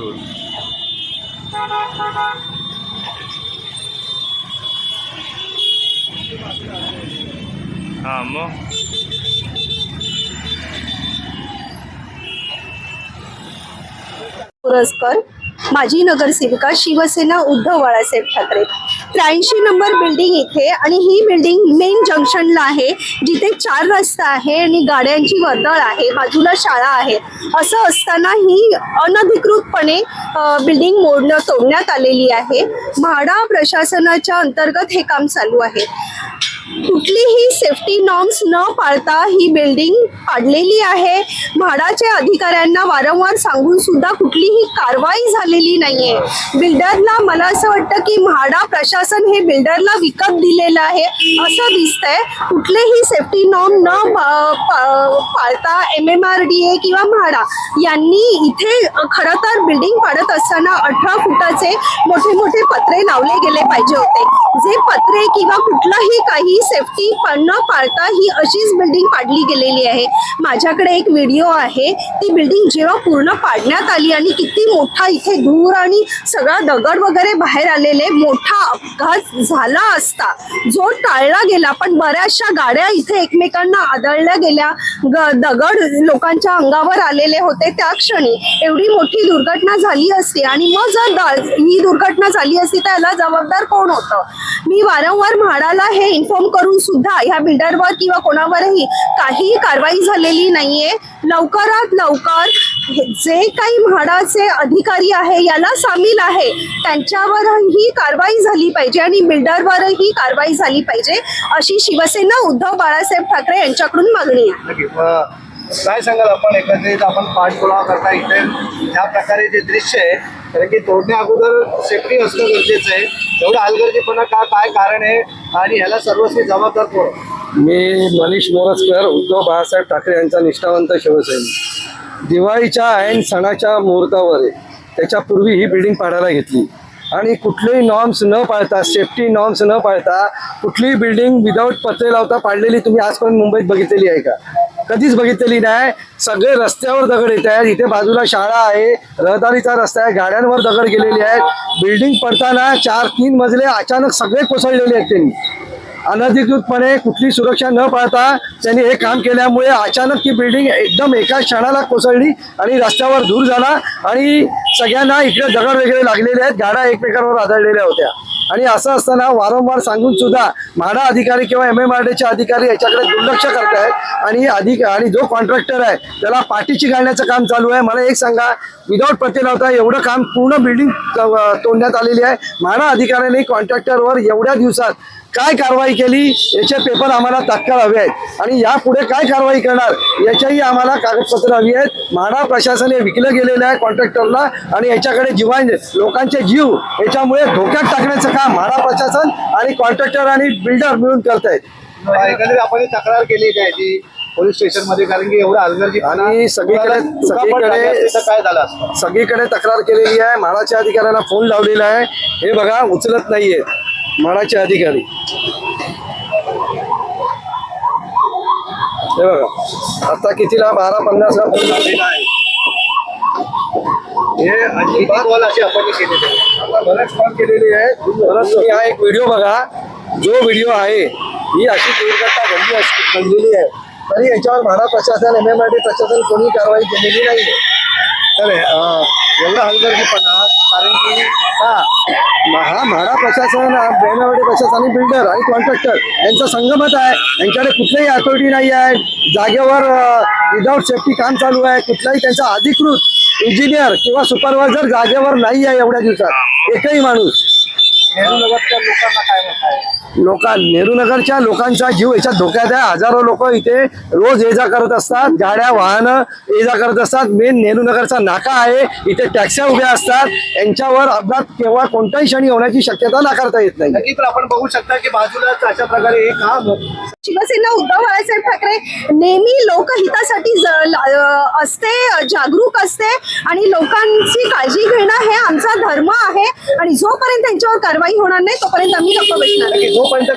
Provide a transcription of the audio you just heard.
दूर। हाँ मग पुरस्कर माजी नगरसेविका शिवसेना उद्धव बाळासाहेब ठाकरे 83 नंबर बिल्डिंग इथे आणि ही बिल्डिंग मेन जंक्शनला आहे जिथे 4 रस्ता आहे आणि गाड्यांची वर्दळ आहे, बाजूला शाळा आहे। असं असताना ही अनधिकृतपणे बिल्डिंग तोडण्यात आलेली आहे। म्हाडा प्रशासनाच्या अंतर्गत हे काम चालू आहे। कुठलीही सेफ्टी नॉर्म्स न पाळता ही बिल्डिंग पाडलेली आहे। म्हाडाचे अधिकाऱ्यांना वारंवार सांगून सुद्धा कुठलीही कारवाई झालेली नाहीये। बिल्डरला मला असं वाटतं की म्हाडा प्रशासन हे बिल्डरला विकत दिलेलं आहे असं दिसतंय। कुठलेही सेफ्टी नॉर्म न पाळता MMRDA किंवा म्हाडा यांनी इथे खरं तर बिल्डिंग पाडत असताना 18 फुटाचे मोठे मोठे पत्रे लावले गेले पाहिजे होते। जे पत्रे किंवा कुठलाही काही सेफ्टी न पाळता ही अशीच बिल्डिंग पाडली गेलेली आहे। माझ्याकडे एक व्हिडिओ आहे, ती बिल्डिंग जेव्हा पूर्ण पाडण्यात आली आणि किती मोठा इथे धूर आणि सगळा दगड वगैरे बाहेर आलेले, मोठा अपघात झाला असता जो टाळला गेला। पण बऱ्याचशा गाड्या इथे एकमेकांना आदळल्या गेल्या, दगड लोकांच्या अंगावर आलेले होते। त्या क्षणी एवढी मोठी दुर्घटना झाली असती आणि मग जर ही दुर्घटना झाली असती तर याला जबाबदार कोण होतं? मी वारंवार म्हाडाला हे इन्फॉर्म करून सुद्धा ह्या बिल्डरवर किंवा कोणावरही काही कारवाई झालेली नाहीये। लवकरात लवकर जे काही म्हाडाचे अधिकारी आहे याला सामील आहे त्यांच्यावरही कारवाई झाली पाहिजे आणि बिल्डरवरही कारवाई झाली पाहिजे अशी शिवसेना उद्धव बाळासाहेब ठाकरे यांच्याकडून मागणी आहे। काय सांगाल आपण एकत्रित आपण पाठपुरावा करता इथे ह्या प्रकारे जे दृश्य आहे, कारण की तोडण्या अगोदर सेफ्टी असणं गरजेचं आहे। एवढा हलगर्जीपणा काय कारण आहे आणि ह्याला सर्वस्वी जबाबदार कोण? मी मनीष मोरजकर, उद्धव बाळासाहेब ठाकरे यांचा निष्ठावंत शिवसैनिक। दिवाळीच्या ऐन सणाच्या मुहूर्तावर त्याच्यापूर्वी ही बिल्डिंग पाडायला घेतली आणि कुठलेही नॉर्म्स न पाळता, सेफ्टी नॉर्म्स न पाळता कुठलीही बिल्डिंग विदाऊट पत्रे लावता पाडलेली तुम्ही आजपर्यंत मुंबईत बघितलेली आहे का? कधीच बघितलेली नाही। सगळे रस्त्यावर दगड येत आहेत, इथे बाजूला शाळा आहे, रहदारीचा रस्ता आहे, गाड्यांवर दगड गेलेले आहेत। बिल्डिंग पडताना 4-3 मजले अचानक सगळे कोसळलेले आहेत। त्यांनी अनधिकृतपणे कुठली सुरक्षा न पाळता त्यांनी हे काम केल्यामुळे अचानक ती बिल्डिंग एकदम एका क्षणाला कोसळली आणि रस्त्यावर धूर झाला आणि सगळ्यांना इकडे दगड वगैरे लागलेले आहेत, गाड्या एकमेकांवर आदळलेल्या होत्या। आणि असं असताना वारंवार सांगून सुद्धा म्हाडा अधिकारी किंवा MMRDAचे अधिकारी याच्याकडे दुर्लक्ष करत आहेत आणि जो कॉन्ट्रॅक्टर आहे त्याला पाठीची घालण्याचं काम चालू आहे। मला एक सांगा, विदाऊट पत्रे लावता एवढं काम पूर्ण बिल्डिंग तोडण्यात आलेली आहे। म्हाडा अधिकाऱ्यांनी कॉन्ट्रॅक्टरवर एवढ्या दिवसात काय कारवाई केली याचे पेपर आम्हाला तात्काळ हवे आहेत आणि यापुढे काय कारवाई करणार याच्याही आम्हाला कागदपत्र हवी आहेत। म्हाडा प्रशासन हे विकलं गेलेलं आहे कॉन्ट्रॅक्टरला आणि याच्याकडे लोकांचे जीव याच्यामुळे धोक्यात टाकण्याचं काम म्हाडा प्रशासन आणि कॉन्ट्रॅक्टर आणि बिल्डर मिळून करत आहेत। एकंदरीत आपण तक्रार केली काय ती पोलीस स्टेशन मध्ये, कारण की एवढं हलगर्जीपणा आणि सगळीकडे तक्रार केलेली आहे। म्हाडाच्या अधिकाऱ्यांना फोन लावलेला आहे, हे बघा उचलत नाहीये म्हाडाचे अधिकारी। हे बघा आता कितीला 12:50ला फोन लावलेला आहे। हे अजिबात अशी आपण केलेली आता बरेच कॉल केलेली आहे। परंतु हा एक व्हिडिओ बघा, जो व्हिडिओ आहे ही अशी दुर्घटना घडलेली आहे तरी याच्यावर म्हाडा प्रशासन MMRDA प्रशासन कोणी कारवाई केलेली नाही आहे। तर एवढा हलगर्जीपणा, कारण की हा म्हाडा प्रशासन, MMRDA प्रशासन आणि बिल्डर आणि कॉन्ट्रॅक्टर यांचा संगमत आहे। यांच्याकडे कुठलीही अथॉरिटी नाही आहे, जागेवर विदाऊट सेफ्टी काम चालू आहे। कुठलाही त्यांचा अधिकृत इंजिनियर किंवा सुपरवायझर जागेवर नाही आहे एवढ्या दिवसात एकही माणूस। नेहरूनगरच्या लोकांना काय मत आहे? नेहरूनगरच्या लोकांचा जीव याच्यात धोक्यात आहे। हजारो लोक इथे रोज ये जा करत असतात, गाड्या वाहनं ये जा करत असतात। मेन नेहरूनगरचा नाका आहे, इथे टॅक्स्या उभ्या असतात, यांच्यावर अपघात केव्हा कोणत्याही क्षणी होण्याची शक्यता नाकारता येत नाही। नक्कीच आपण बघू शकता की बाजूलाच अशा प्रकारे एक शिवसेना उद्धव बाळासाहेब ठाकरे नेहमी लोकहितासाठी असते, जागरूक असते आणि लोकांची काळजी घेणं हे आमचा धर्म आहे आणि जोपर्यंत त्यांच्यावर कारवाई होणार नाही तोपर्यंत आम्ही गप्प बसणार नाही। जोपर्यंत